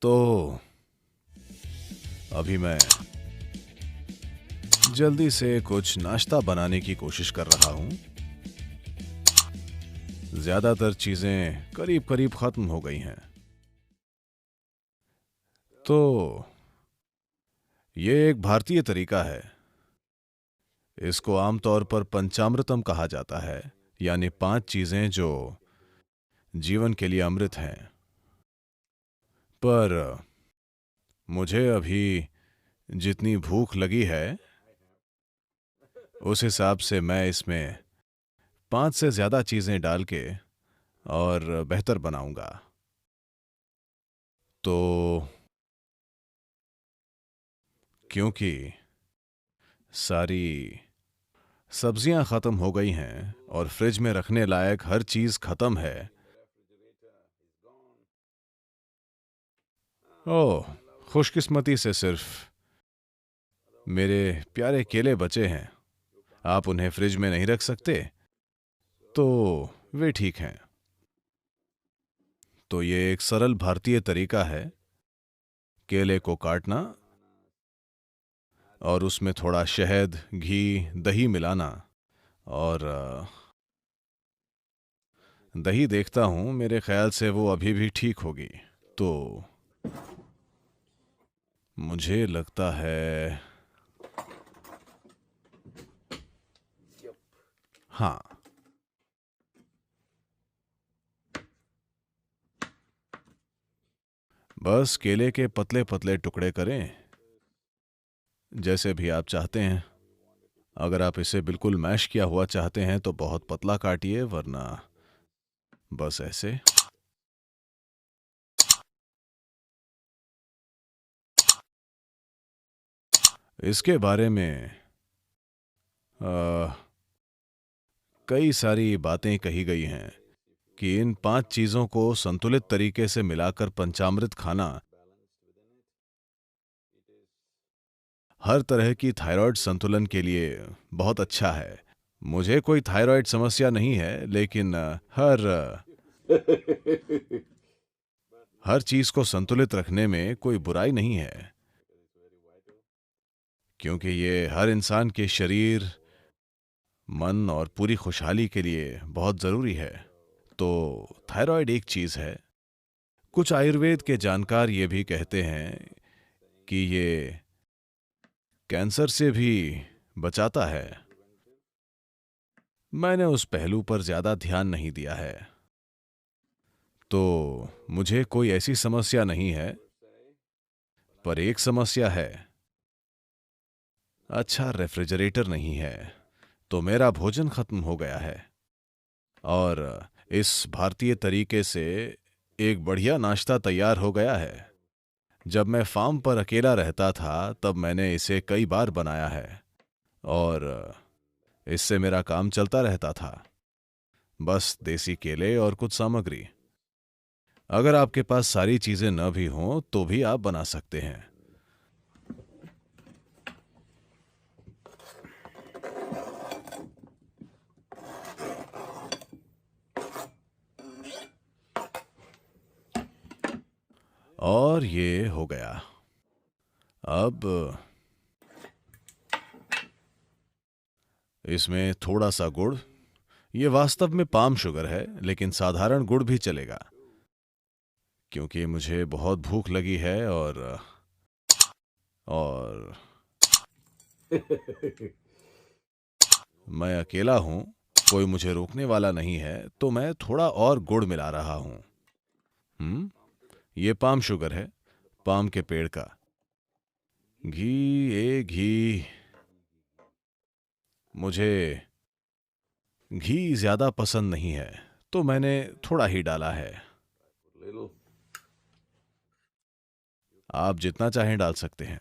तो अभी मैं जल्दी से कुछ नाश्ता बनाने की कोशिश कर रहा हूं। ज्यादातर चीजें करीब करीब खत्म हो गई हैं। तो ये एक भारतीय तरीका है। इसको आमतौर पर पंचामृतम कहा जाता है, यानी 5 चीजें जो जीवन के लिए अमृत हैं। पर मुझे अभी जितनी भूख लगी है उस हिसाब से मैं इसमें 5 से ज्यादा चीजें डाल के और बेहतर बनाऊंगा। तो क्योंकि सारी सब्जियां खत्म हो गई हैं और फ्रिज में रखने लायक हर चीज खत्म है। ओह, खुशकिस्मती से सिर्फ मेरे प्यारे केले बचे हैं। आप उन्हें फ्रिज में नहीं रख सकते, तो वे ठीक हैं। तो ये एक सरल भारतीय तरीका है। केले को काटना और उसमें थोड़ा शहद, घी, दही मिलाना। और दही देखता हूं, मेरे ख्याल से वो अभी भी ठीक होगी। तो मुझे लगता है हाँ। बस केले के पतले पतले टुकड़े करें, जैसे भी आप चाहते हैं। अगर आप इसे बिल्कुल मैश किया हुआ चाहते हैं तो बहुत पतला काटिए, वरना बस ऐसे। इसके बारे में आ, कई सारी बातें कही गई हैं कि इन 5 चीजों को संतुलित तरीके से मिलाकर पंचामृत खाना हर तरह की थायराइड संतुलन के लिए बहुत अच्छा है। मुझे कोई थायराइड समस्या नहीं है, लेकिन हर चीज को संतुलित रखने में कोई बुराई नहीं है, क्योंकि ये हर इंसान के शरीर, मन और पूरी खुशहाली के लिए बहुत जरूरी है। तो थायराइड एक चीज है। कुछ आयुर्वेद के जानकार ये भी कहते हैं कि ये कैंसर से भी बचाता है। मैंने उस पहलू पर ज्यादा ध्यान नहीं दिया है। तो मुझे कोई ऐसी समस्या नहीं है। पर एक समस्या है, अच्छा रेफ्रिजरेटर नहीं है। तो मेरा भोजन खत्म हो गया है। और इस भारतीय तरीके से एक बढ़िया नाश्ता तैयार हो गया है। जब मैं फार्म पर अकेला रहता था तब मैंने इसे कई बार बनाया है, और इससे मेरा काम चलता रहता था। बस देसी केले और कुछ सामग्री। अगर आपके पास सारी चीजें न भी हों तो भी आप बना सकते हैं। और ये हो गया। अब इसमें थोड़ा सा गुड़। ये वास्तव में पाम शुगर है, लेकिन साधारण गुड़ भी चलेगा, क्योंकि मुझे बहुत भूख लगी है। और मैं अकेला हूं, कोई मुझे रोकने वाला नहीं है, तो मैं थोड़ा और गुड़ मिला रहा हूं। ये पाम शुगर है, पाम के पेड़ का। घी मुझे घी ज्यादा पसंद नहीं है, तो मैंने थोड़ा ही डाला है। आप जितना चाहें डाल सकते हैं।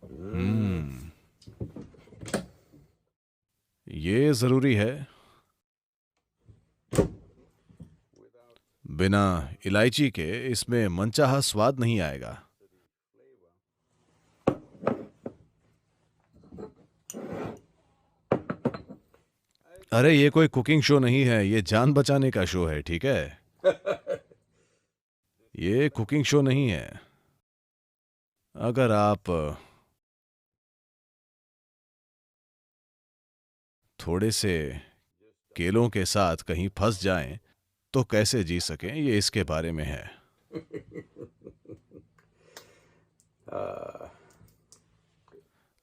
हम्म ये जरूरी है। बिना इलायची के इसमें मनचाहा स्वाद नहीं आएगा। अरे, ये कोई कुकिंग शो नहीं है, ये जान बचाने का शो है, ठीक है? ये कुकिंग शो नहीं है। अगर आप थोड़े से केलों के साथ कहीं फंस जाएं तो कैसे जी सकें, ये इसके बारे में है।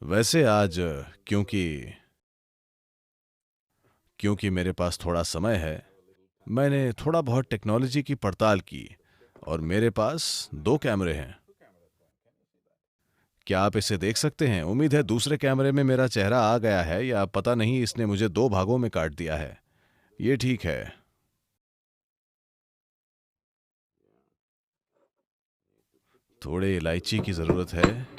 वैसे आज क्योंकि क्योंकि मेरे पास थोड़ा समय है, मैंने थोड़ा बहुत टेक्नोलॉजी की पड़ताल की और मेरे पास 2 कैमरे हैं। क्या आप इसे देख सकते हैं? उम्मीद है दूसरे कैमरे में मेरा चेहरा आ गया है, या पता नहीं इसने मुझे 2 भागों में काट दिया है। ये ठीक है। थोड़े इलायची की जरूरत है।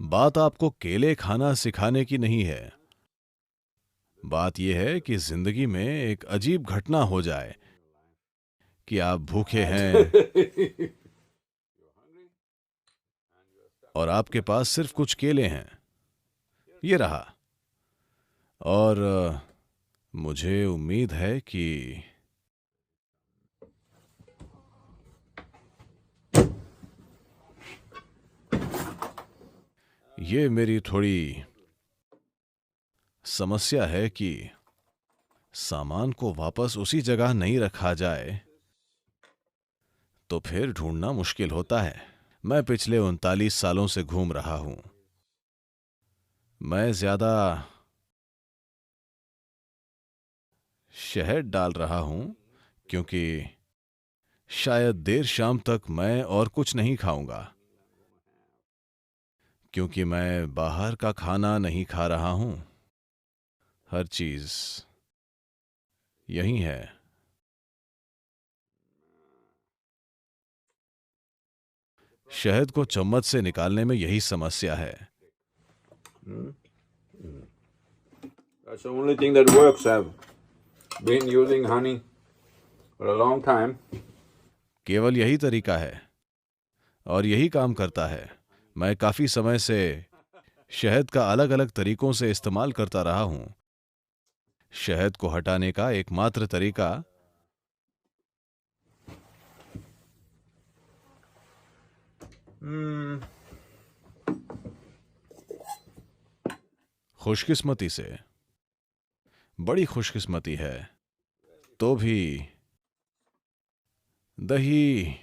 बात आपको केले खाना सिखाने की नहीं है। बात यह है कि जिंदगी में एक अजीब घटना हो जाए कि आप भूखे हैं और आपके पास सिर्फ कुछ केले हैं। ये रहा। और मुझे उम्मीद है कि ये मेरी थोड़ी समस्या है कि सामान को वापस उसी जगह नहीं रखा जाए तो फिर ढूंढना मुश्किल होता है। मैं पिछले 39 सालों से घूम रहा हूं। मैं ज्यादा शहद डाल रहा हूं क्योंकि शायद देर शाम तक मैं और कुछ नहीं खाऊंगा, क्योंकि मैं बाहर का खाना नहीं खा रहा हूं। हर चीज यही है। शहद को चम्मच से निकालने में यही समस्या है। That's the only thing that works. I've been using honey for a long time. केवल यही तरीका है और यही काम करता है। मैं काफी समय से शहद का अलग अलग तरीकों से इस्तेमाल करता रहा हूं। शहद को हटाने का एकमात्र तरीका खुशकिस्मती से, बड़ी खुशकिस्मती है, तो भी दही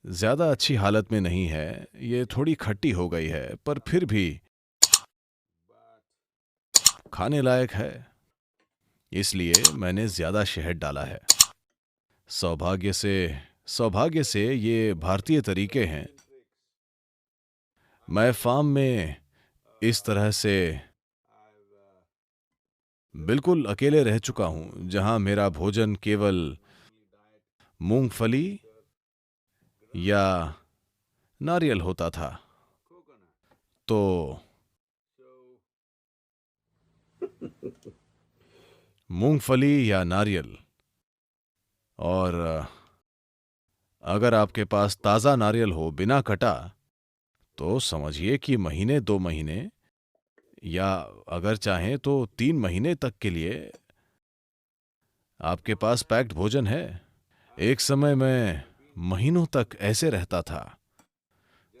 ज्यादा अच्छी हालत में नहीं है। ये थोड़ी खट्टी हो गई है, पर फिर भी खाने लायक है, इसलिए मैंने ज्यादा शहद डाला है। सौभाग्य से ये भारतीय तरीके हैं। मैं फार्म में इस तरह से बिल्कुल अकेले रह चुका हूं, जहां मेरा भोजन केवल मूंगफली या नारियल होता था। तो मूंगफली या नारियल, और अगर आपके पास ताज़ा नारियल हो बिना कटा, तो समझिए कि महीने 2 महीने या अगर चाहें तो 3 महीने तक के लिए आपके पास पैक्ड भोजन है। एक समय मैं महीनों तक ऐसे रहता था,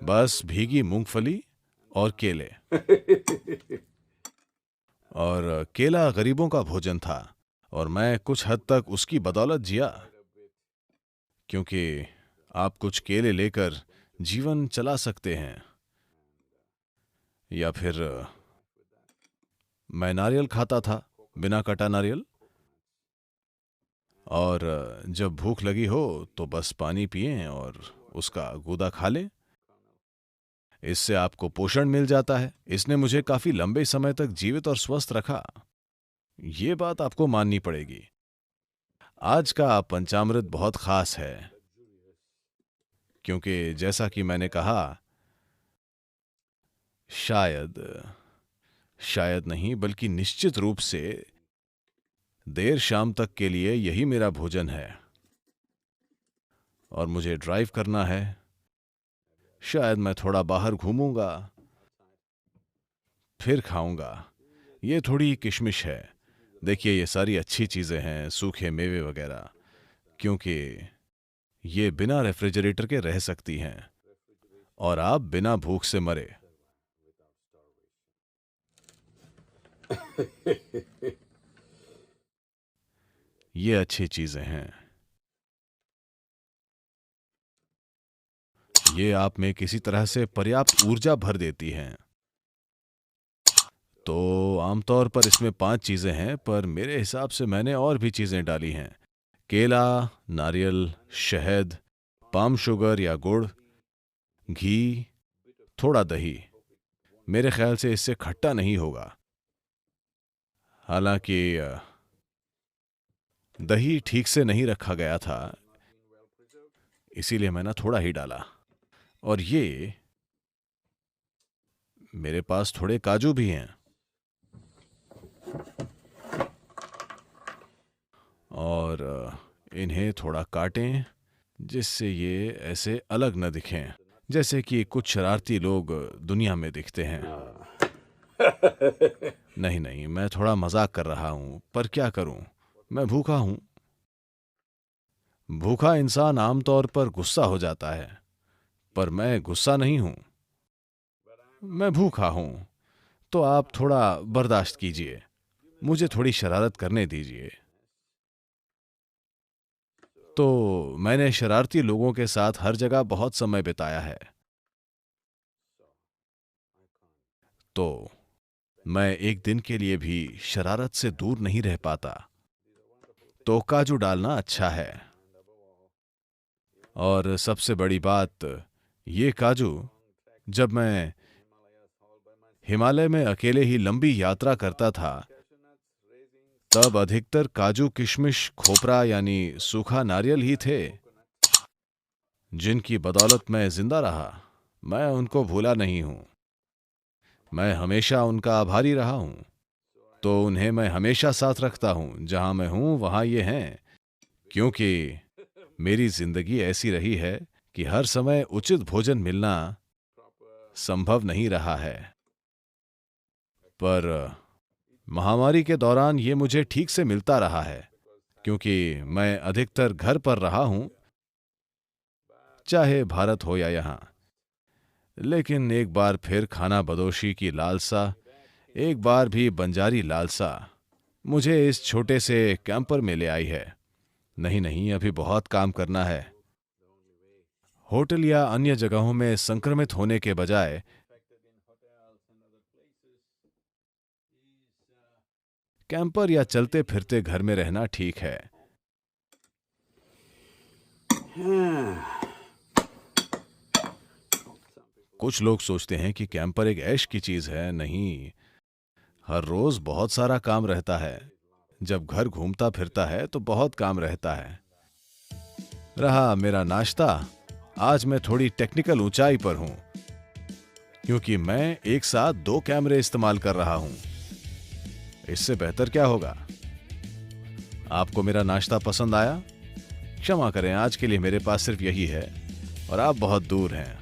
बस भीगी मूंगफली और केले। और केला गरीबों का भोजन था और मैं कुछ हद तक उसकी बदौलत जिया, क्योंकि आप कुछ केले लेकर जीवन चला सकते हैं। या फिर मैं नारियल खाता था, बिना कटा नारियल। और जब भूख लगी हो तो बस पानी पिएं और उसका गूदा खा लें। इससे आपको पोषण मिल जाता है। इसने मुझे काफी लंबे समय तक जीवित और स्वस्थ रखा। ये बात आपको माननी पड़ेगी। आज का पंचामृत बहुत खास है, क्योंकि जैसा कि मैंने कहा, शायद नहीं बल्कि निश्चित रूप से देर शाम तक के लिए यही मेरा भोजन है। और मुझे ड्राइव करना है, शायद मैं थोड़ा बाहर घूमूंगा, फिर खाऊंगा। ये थोड़ी किशमिश है। देखिए, ये सारी अच्छी चीज़ें हैं, सूखे मेवे वगैरह, क्योंकि ये बिना रेफ्रिजरेटर के रह सकती हैं और आप बिना भूख से मरे। ये अच्छी चीज़ें हैं। ये आप में किसी तरह से पर्याप्त ऊर्जा भर देती हैं। तो आमतौर पर इसमें 5 चीज़ें हैं, पर मेरे हिसाब से मैंने और भी चीज़ें डाली हैं। केला, नारियल, शहद, पाम शुगर या गुड़, घी, थोड़ा दही। मेरे ख्याल से इससे खट्टा नहीं होगा। हालांकि दही ठीक से नहीं रखा गया था, इसीलिए मैंने थोड़ा ही डाला। और ये मेरे पास थोड़े काजू भी हैं, और इन्हें थोड़ा काटें जिससे ये ऐसे अलग न दिखें, जैसे कि कुछ शरारती लोग दुनिया में दिखते हैं। नहीं नहीं, मैं थोड़ा मजाक कर रहा हूं, पर क्या करूं, मैं भूखा हूं। भूखा इंसान आमतौर पर गुस्सा हो जाता है, पर मैं गुस्सा नहीं हूं, मैं भूखा हूं। तो आप थोड़ा बर्दाश्त कीजिए, मुझे थोड़ी शरारत करने दीजिए। तो मैंने शरारती लोगों के साथ हर जगह बहुत समय बिताया है, तो मैं एक दिन के लिए भी शरारत से दूर नहीं रह पाता। तो काजू डालना अच्छा है। और सबसे बड़ी बात, ये काजू, जब मैं हिमालय में अकेले ही लंबी यात्रा करता था, तब अधिकतर काजू, किशमिश, खोपरा यानी सूखा नारियल ही थे जिनकी बदौलत मैं जिंदा रहा। मैं उनको भूला नहीं हूं, मैं हमेशा उनका आभारी रहा हूं। तो उन्हें मैं हमेशा साथ रखता हूं, जहां मैं हूं वहां ये हैं, क्योंकि मेरी जिंदगी ऐसी रही है कि हर समय उचित भोजन मिलना संभव नहीं रहा है। पर महामारी के दौरान ये मुझे ठीक से मिलता रहा है, क्योंकि मैं अधिकतर घर पर रहा हूं, चाहे भारत हो या यहां। लेकिन एक बार फिर खाना बदोशी की लालसा, एक बार भी बंजारी लालसा, मुझे इस छोटे से कैंपर में ले आई है। नहीं नहीं, अभी बहुत काम करना है। होटल या अन्य जगहों में संक्रमित होने के बजाय कैंपर या चलते फिरते घर में रहना ठीक है। कुछ लोग सोचते हैं कि कैंपर एक ऐश की चीज है। नहीं, हर रोज बहुत सारा काम रहता है। जब घर घूमता फिरता है तो बहुत काम रहता है। रहा मेरा नाश्ता, आज मैं थोड़ी टेक्निकल ऊंचाई पर हूं, क्योंकि मैं एक साथ 2 कैमरे इस्तेमाल कर रहा हूं। इससे बेहतर क्या होगा? आपको मेरा नाश्ता पसंद आया? क्षमा करें, आज के लिए मेरे पास सिर्फ यही है और आप बहुत दूर हैं।